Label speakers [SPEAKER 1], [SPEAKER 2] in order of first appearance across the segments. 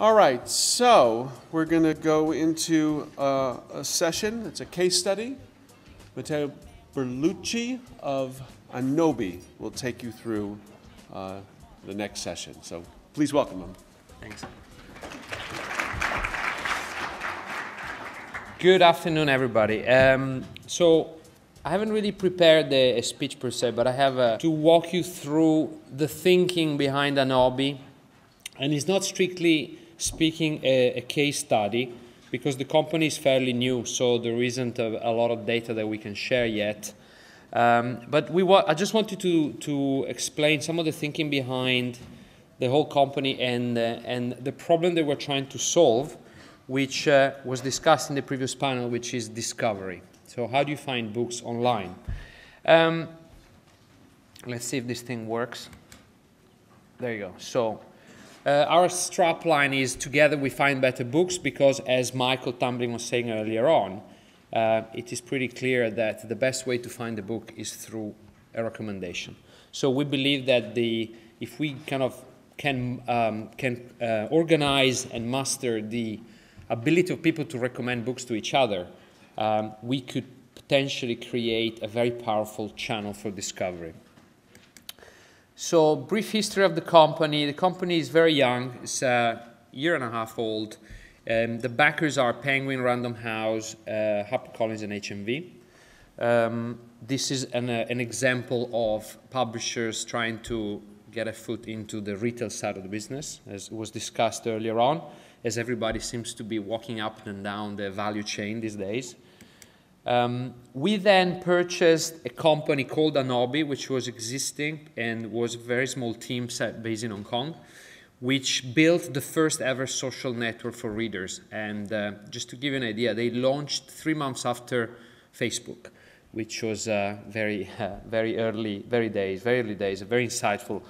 [SPEAKER 1] All right, so we're going to go into a session. It's a case study. Matteo Berlucci of Anobii will take you through the next session. So please welcome him.
[SPEAKER 2] Thanks. Good afternoon, everybody. So I haven't really prepared a speech per se, but I have to walk you through the thinking behind Anobii. And it's not strictly speaking a case study, because the company is fairly new, so there isn't a lot of data that we can share yet. But I just wanted to explain some of the thinking behind the whole company and the problem that we're trying to solve, which was discussed in the previous panel, which is discovery. So how do you find books online? Let's see if this thing works. There you go. So our strap line is "Together we find better books," because, as Michael Tumbling was saying earlier on, it is pretty clear that the best way to find a book is through a recommendation. So we believe that if we kind of can organize and master the ability of people to recommend books to each other, we could potentially create a very powerful channel for discovery. So, brief history of the company. The company is very young. It's a year and a half old. The backers are Penguin, Random House, HarperCollins, and HMV. This is an example of publishers trying to get a foot into the retail side of the business, as was discussed earlier on, as everybody seems to be walking up and down the value chain these days. We then purchased a company called Anobii, which was existing and was a very small team based in Hong Kong, which built the first ever social network for readers. And just to give you an idea, they launched 3 months after Facebook, which was very early days, very insightful.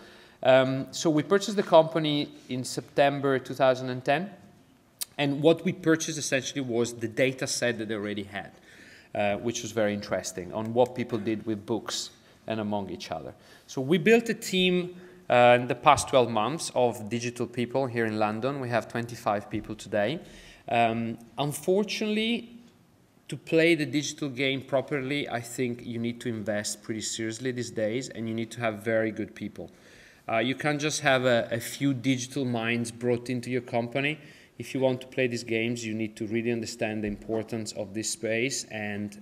[SPEAKER 2] So we purchased the company in September 2010. And what we purchased essentially was the data set that they already had, which was very interesting on what people did with books and among each other. So we built a team in the past 12 months of digital people here in London. We have 25 people today. Unfortunately, to play the digital game properly, I think you need to invest pretty seriously these days, and you need to have very good people. You can't just have a few digital minds brought into your company. If you want to play these games, you need to really understand the importance of this space. And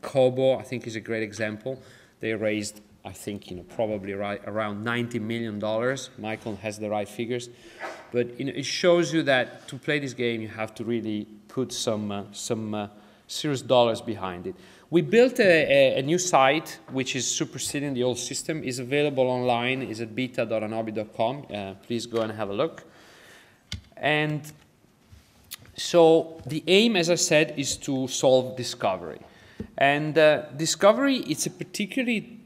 [SPEAKER 2] Kobo, I think, is a great example. They raised, I think, probably around $90 million. Michael has the right figures. But it shows you that to play this game, you have to really put some serious dollars behind it. We built a new site, which is superseding the old system. It's available online. It's at beta.anobii.com. Please go and have a look. And so the aim, as I said, is to solve discovery. And discovery, it's a particularly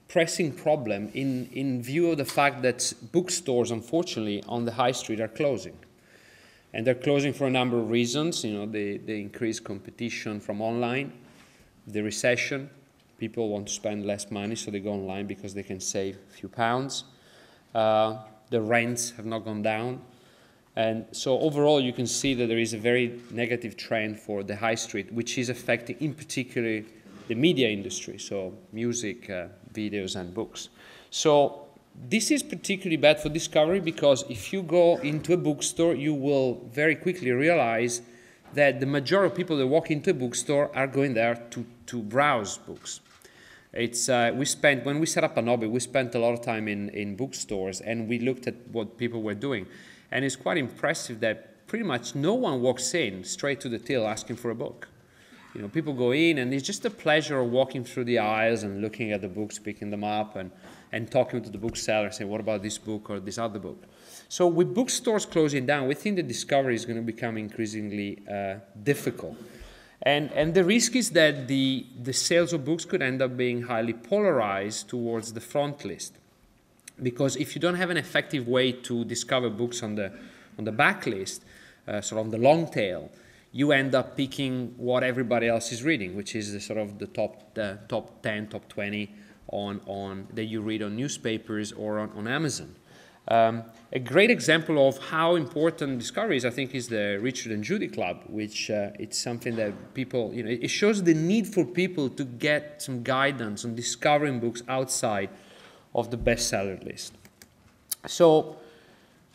[SPEAKER 2] pressing problem in view of the fact that bookstores, unfortunately, on the high street are closing. And they're closing for a number of reasons. The increased competition from online, the recession. People want to spend less money, so they go online because they can save a few pounds. The rents have not gone down. And so overall, you can see that there is a very negative trend for the high street, which is affecting, in particular, the media industry, so music, videos, and books. So this is particularly bad for discovery, because if you go into a bookstore, you will very quickly realize that the majority of people that walk into a bookstore are going there to browse books. When we set up Anobii, we spent a lot of time in bookstores, and we looked at what people were doing. And it's quite impressive that pretty much no one walks in straight to the till asking for a book. People go in, and it's just a pleasure of walking through the aisles and looking at the books, picking them up, and talking to the bookseller, saying, what about this book or this other book? So with bookstores closing down, we think that discovery is going to become increasingly difficult. And the risk is that the sales of books could end up being highly polarized towards the front list. Because if you don't have an effective way to discover books on the back list, sort of on the long tail, you end up picking what everybody else is reading, which is the top 10, top 20 that you read on newspapers or on Amazon. A great example of how important discovery is, I think, is the Richard and Judy Club, which it's something that people, it shows the need for people to get some guidance on discovering books outside of the bestseller list. So,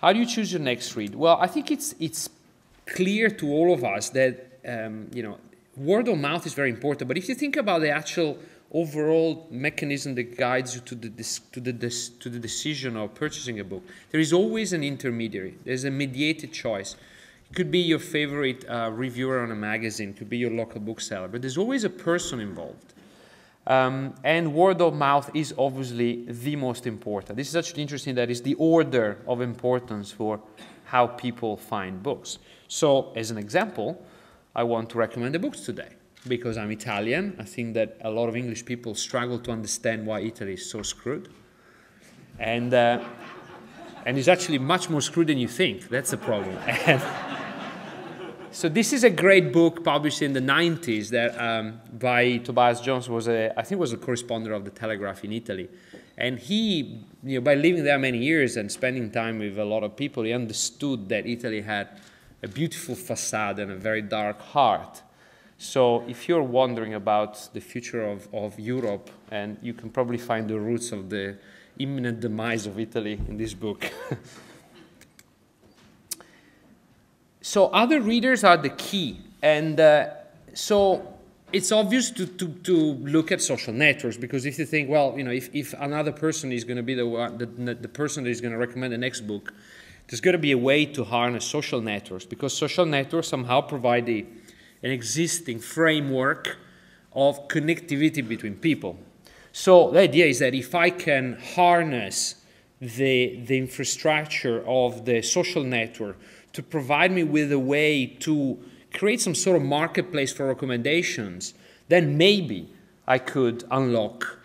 [SPEAKER 2] how do you choose your next read? Well, I think it's clear to all of us that word of mouth is very important. But if you think about the actual overall mechanism that guides you to the decision of purchasing a book, there is always an intermediary. There's a mediated choice. It could be your favorite reviewer on a magazine, it could be your local bookseller, but there's always a person involved. And word of mouth is obviously the most important. This is actually interesting that it's the order of importance for how people find books. So, as an example, I want to recommend the books today. Because I'm Italian, I think that a lot of English people struggle to understand why Italy is so screwed. And it's actually much more screwed than you think. That's the problem. So this is a great book published in the 90s that by Tobias Jones, I think was a correspondent of the Telegraph in Italy. And he, by living there many years and spending time with a lot of people, he understood that Italy had a beautiful facade and a very dark heart. So if you're wondering about the future of Europe, and you can probably find the roots of the imminent demise of Italy in this book. So other readers are the key. And so it's obvious to look at social networks, because if you think, well, if another person is going to be the person that is going to recommend the next book, there's got to be a way to harness social networks, because social networks somehow provide an existing framework of connectivity between people. So the idea is that if I can harness the infrastructure of the social network to provide me with a way to create some sort of marketplace for recommendations, then maybe I could unlock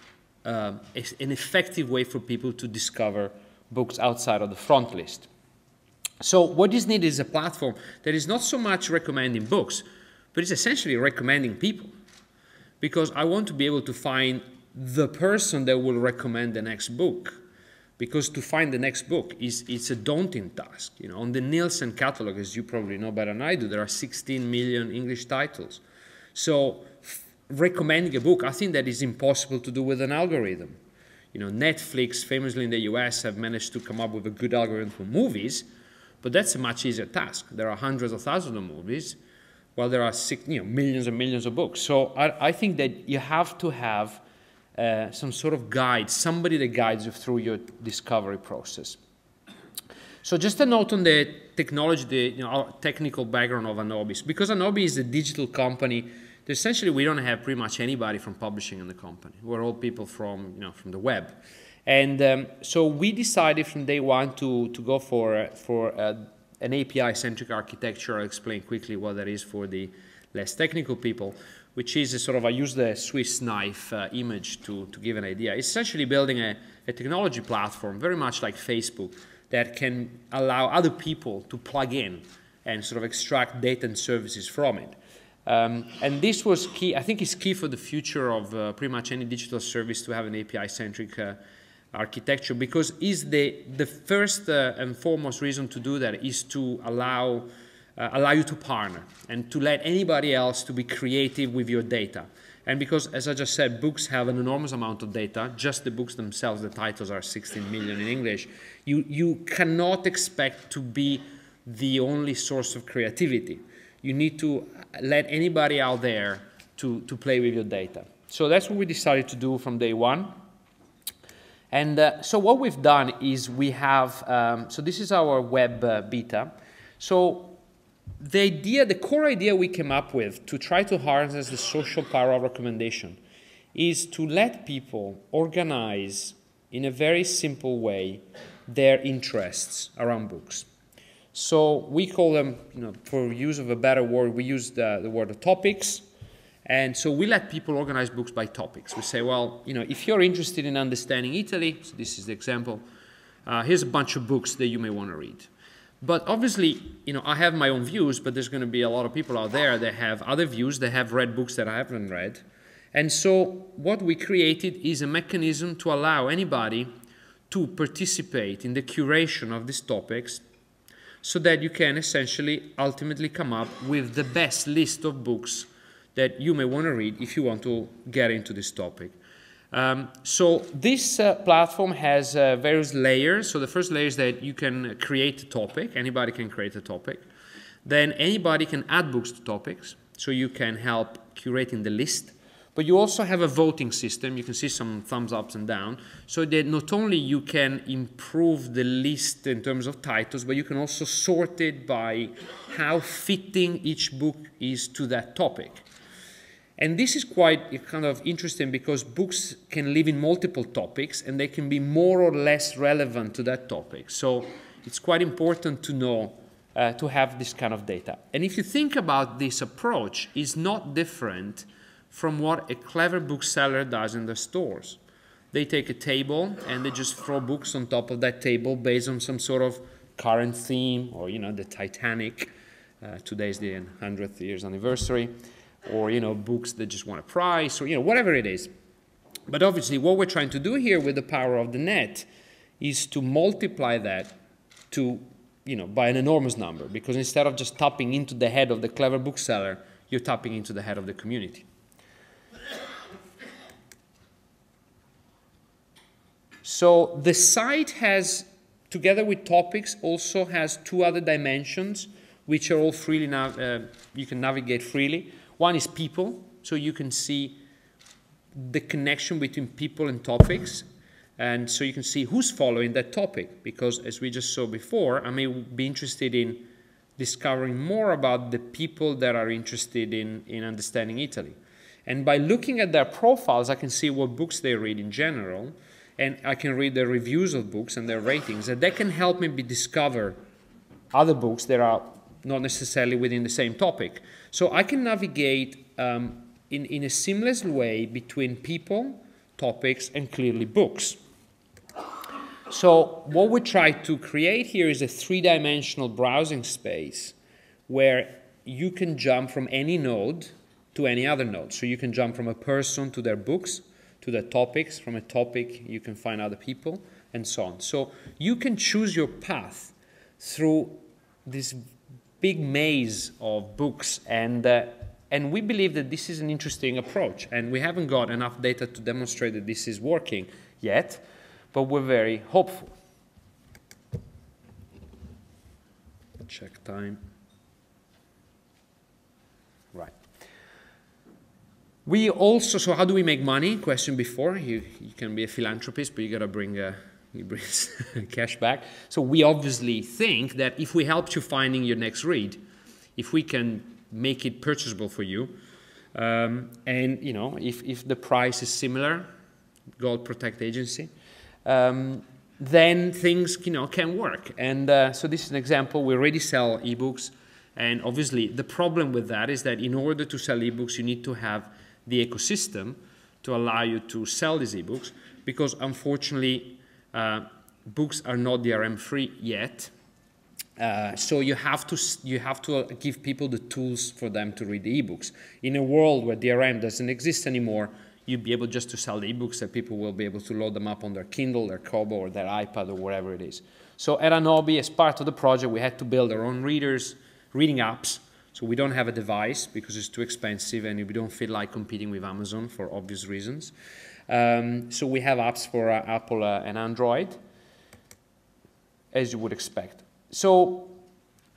[SPEAKER 2] an effective way for people to discover books outside of the front list. So what is needed is a platform that is not so much recommending books, but it's essentially recommending people. Because I want to be able to find the person that will recommend the next book. Because to find the next book, it's a daunting task. On the Nielsen catalog, as you probably know better than I do, there are 16 million English titles. So recommending a book, I think that is impossible to do with an algorithm. Netflix, famously in the US, have managed to come up with a good algorithm for movies, but that's a much easier task. There are hundreds of thousands of movies, while there are millions and millions of books. So I think that you have to have some sort of guide, somebody that guides you through your discovery process. So just a note on the technology, our technical background of Anobii. Because Anobii is a digital company, essentially we don't have pretty much anybody from publishing in the company. We're all people from the web. And so we decided from day one to go for an API-centric architecture. I'll explain quickly what that is for the less technical people, which is a sort of, I use the Swiss knife image to give an idea. It's essentially building a technology platform, very much like Facebook, that can allow other people to plug in and sort of extract data and services from it. And this was key. I think it's key for the future of pretty much any digital service to have an API-centric architecture, because is the first and foremost reason to do that is to allow you to partner and to let anybody else to be creative with your data. And because, as I just said, books have an enormous amount of data, just the books themselves, the titles are 16 million in English, you cannot expect to be the only source of creativity. You need to let anybody out there to play with your data. So that's what we decided to do from day one. And so what we've done is we have, so this is our web beta. So the core idea we came up with to try to harness the social power of recommendation is to let people organize in a very simple way their interests around books. So we call them, for use of a better word, we use the word of topics. And so we let people organize books by topics. We say, well, if you're interested in understanding Italy, so this is the example, here's a bunch of books that you may want to read. But obviously, I have my own views, but there's going to be a lot of people out there that have other views, that have read books that I haven't read. And so what we created is a mechanism to allow anybody to participate in the curation of these topics so that you can essentially ultimately come up with the best list of books that you may want to read if you want to get into this topic. So this platform has various layers. So the first layer is that you can create a topic. Anybody can create a topic. Then anybody can add books to topics. So you can help curating the list. But you also have a voting system. You can see some thumbs ups and down. So that not only you can improve the list in terms of titles, but you can also sort it by how fitting each book is to that topic. And this is quite kind of interesting because books can live in multiple topics and they can be more or less relevant to that topic. So it's quite important to know, to have this kind of data. And if you think about this approach, it's not different from what a clever bookseller does in their stores. They take a table and they just throw books on top of that table based on some sort of current theme, or, you know, the Titanic. Today's the 100th year's anniversary. Or, you know, books that just want a price, or, you know, whatever it is. But obviously what we're trying to do here with the power of the net is to multiply that to, you know, by an enormous number, because instead of just tapping into the head of the clever bookseller, you're tapping into the head of the community. So the site has, together with topics, also has two other dimensions, which are all freely you can navigate freely. One is people, so you can see the connection between people and topics, and so you can see who's following that topic, because as we just saw before, I may be interested in discovering more about the people that are interested in understanding Italy. And by looking at their profiles, I can see what books they read in general, and I can read their reviews of books and their ratings, and that can help me discover other books that are not necessarily within the same topic. So I can navigate in a seamless way between people, topics, and clearly books. So what we try to create here is a three-dimensional browsing space where you can jump from any node to any other node. So you can jump from a person to their books, to their topics. From a topic, you can find other people, and so on. So you can choose your path through this big maze of books, and we believe that this is an interesting approach, and we haven't got enough data to demonstrate that this is working yet, but we're very hopeful. Check time. Right. We also, so how do we make money? Question before, you can be a philanthropist, but you gotta bring he brings cash back. So we obviously think that if we helped you finding your next read, if we can make it purchasable for you, and you know, if the price is similar, God protect agency, then things, you know, can work. And so this is an example. We already sell ebooks, and obviously the problem with that is that in order to sell ebooks, you need to have the ecosystem to allow you to sell these ebooks, because unfortunately books are not DRM-free yet, so you have to give people the tools for them to read the ebooks. In a world where DRM doesn't exist anymore, you'd be able just to sell the ebooks that people will be able to load them up on their Kindle, their Kobo, or their iPad, or whatever it is. So at Anobii, as part of the project, we had to build our own reading apps. So we don't have a device because it's too expensive, and we don't feel like competing with Amazon for obvious reasons. So we have apps for Apple and Android, as you would expect. So,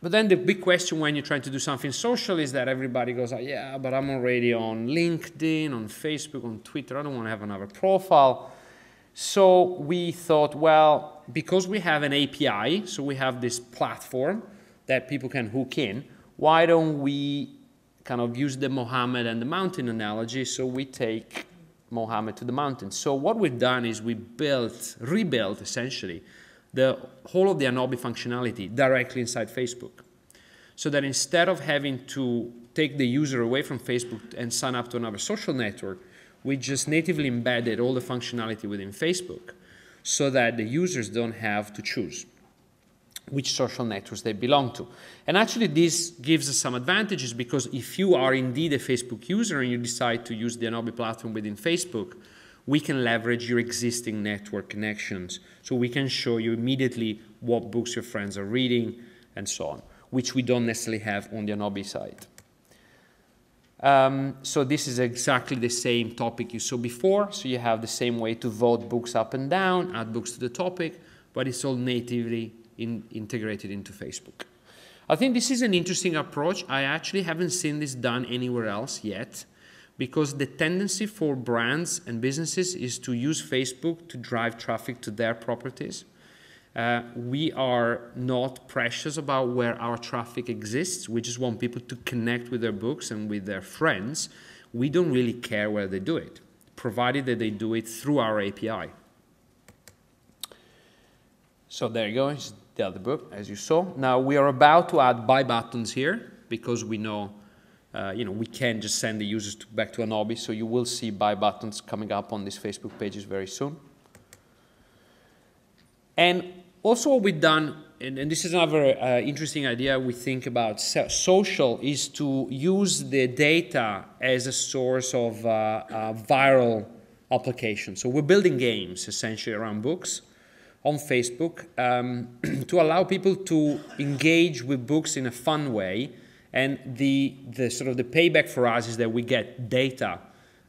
[SPEAKER 2] but then the big question when you're trying to do something social is that everybody goes, oh, yeah, but I'm already on LinkedIn, on Facebook, on Twitter. I don't want to have another profile. So we thought, well, because we have an API, so we have this platform that people can hook in, why don't we kind of use the Mohammed and the mountain analogy? So we take Mohammed to the mountains. So what we've done is we rebuilt essentially the whole of the Anobii functionality directly inside Facebook. So that instead of having to take the user away from Facebook and sign up to another social network, we just natively embedded all the functionality within Facebook so that the users don't have to choose which social networks they belong to. And actually this gives us some advantages, because if you are indeed a Facebook user and you decide to use the Anobii platform within Facebook, we can leverage your existing network connections. So we can show you immediately what books your friends are reading and so on, which we don't necessarily have on the Anobii site. So this is exactly the same topic you saw before. So you have the same way to vote books up and down, add books to the topic, but it's all natively integrated into Facebook. I think this is an interesting approach. I actually haven't seen this done anywhere else yet, because the tendency for brands and businesses is to use Facebook to drive traffic to their properties. We are not precious about where our traffic exists. We just want people to connect with their books and with their friends. We don't really care where they do it, provided that they do it through our API. So there you go, it's the other book, as you saw. Now we are about to add buy buttons here, because we know, we can just send the users back to Anobii, so you will see buy buttons coming up on these Facebook pages very soon. And also what we've done, and this is another interesting idea we think about social, is to use the data as a source of viral application. So we're building games essentially around books on Facebook to allow people to engage with books in a fun way. And the sort of the payback for us is that we get data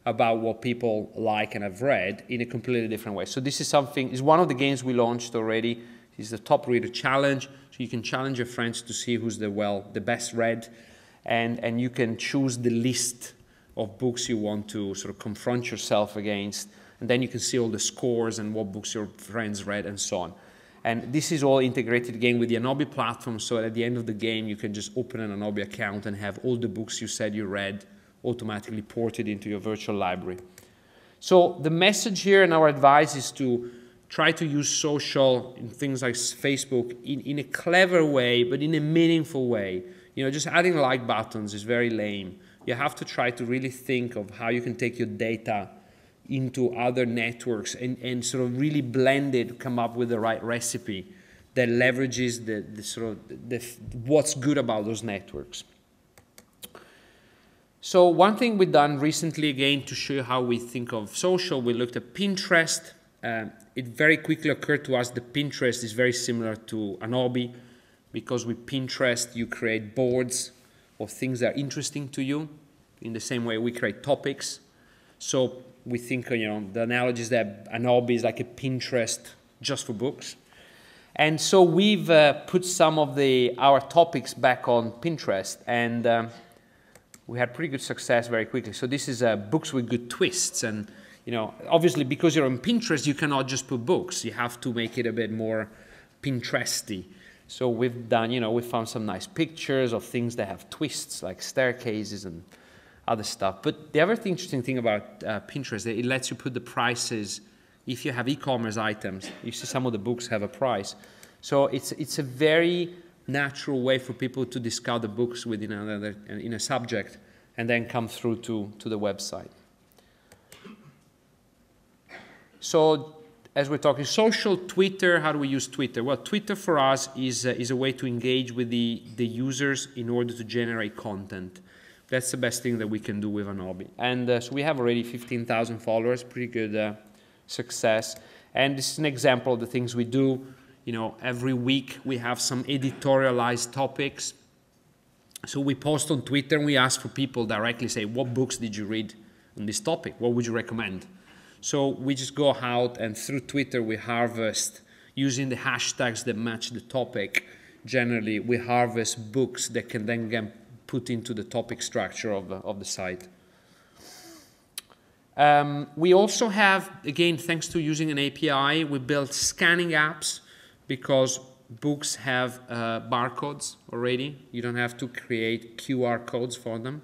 [SPEAKER 2] about what people like and have read in a completely different way. So this is one of the games we launched already. It's the Top Reader Challenge. So you can challenge your friends to see who's the best read, and you can choose the list of books you want to sort of confront yourself against, and then you can see all the scores and what books your friends read and so on. And this is all integrated again with the Anobii platform, so at the end of the game you can just open an Anobii account and have all the books you said you read automatically ported into your virtual library. So the message here and our advice is to try to use social in things like Facebook in a clever way, but in a meaningful way. Just adding like buttons is very lame. You have to try to really think of how you can take your data into other networks and sort of really blend it, come up with the right recipe that leverages what's good about those networks. So one thing we've done recently, again, to show you how we think of social, we looked at Pinterest. It very quickly occurred to us that Pinterest is very similar to Anobii, because with Pinterest you create boards of things that are interesting to you, in the same way we create topics. So we think, the analogy is that Anobii is like a Pinterest just for books. And so we've put some of our topics back on Pinterest, and we had pretty good success very quickly. So this is books with good twists, and obviously because you're on Pinterest, you cannot just put books. You have to make it a bit more Pinteresty. So we've done, we found some nice pictures of things that have twists, like staircases and other stuff. But the other interesting thing about Pinterest, it lets you put the prices. If you have e-commerce items, you see some of the books have a price. So it's a very natural way for people to discover books within in a subject and then come through to the website. So as we're talking social, Twitter, how do we use Twitter? Well, Twitter for us is a way to engage with the users in order to generate content. That's the best thing that we can do with Anobii. And so we have already 15,000 followers, pretty good success. And this is an example of the things we do. Every week we have some editorialized topics. So we post on Twitter and we ask for people directly, say, what books did you read on this topic? What would you recommend? So we just go out and through Twitter we harvest, using the hashtags that match the topic. Generally, we harvest books that can then get put into the topic structure of the site. We also have, again, thanks to using an API, we built scanning apps, because books have barcodes already. You don't have to create QR codes for them.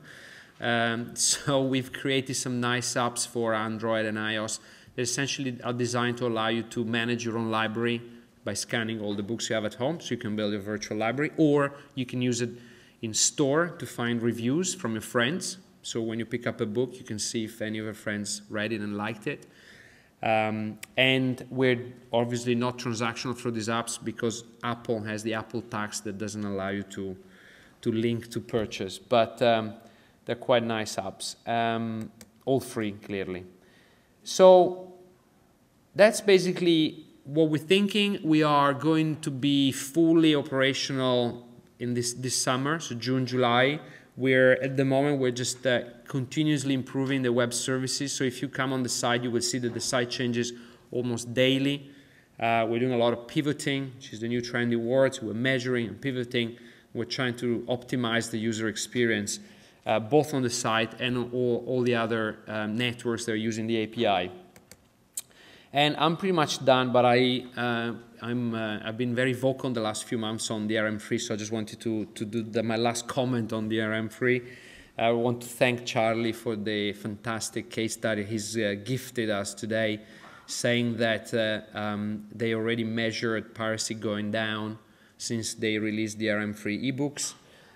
[SPEAKER 2] So we've created some nice apps for Android and iOS that essentially are designed to allow you to manage your own library by scanning all the books you have at home, so you can build your virtual library, or you can use it in store to find reviews from your friends. So when you pick up a book, you can see if any of your friends read it and liked it. And we're obviously not transactional through these apps, because Apple has the Apple tax that doesn't allow you to link to purchase. But they're quite nice apps, all free, clearly. So that's basically what we're thinking. We are going to be fully operational in this summer, so June, July. At the moment, we're just continuously improving the web services. So if you come on the site, you will see that the site changes almost daily. We're doing a lot of pivoting, which is the new trendy word. We're measuring and pivoting. We're trying to optimize the user experience, both on the site and on all the other networks that are using the API. And I'm pretty much done, but I've been very vocal in the last few months on DRM-free, so I just wanted to do my last comment on DRM-free. I want to thank Charlie for the fantastic case study he's gifted us today, saying that they already measured piracy going down since they released DRM-free ebooks.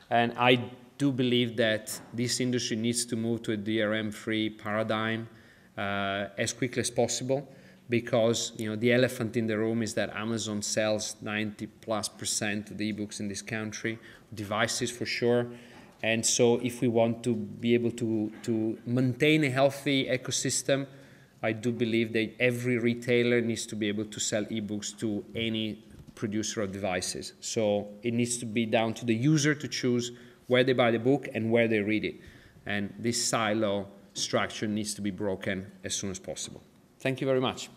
[SPEAKER 2] And I do believe that this industry needs to move to a DRM-free paradigm as quickly as possible, because the elephant in the room is that Amazon sells 90+% of the ebooks in this country, devices for sure. And so if we want to be able to maintain a healthy ecosystem, I do believe that every retailer needs to be able to sell ebooks to any producer of devices. So it needs to be down to the user to choose where they buy the book and where they read it. And this silo structure needs to be broken as soon as possible. Thank you very much.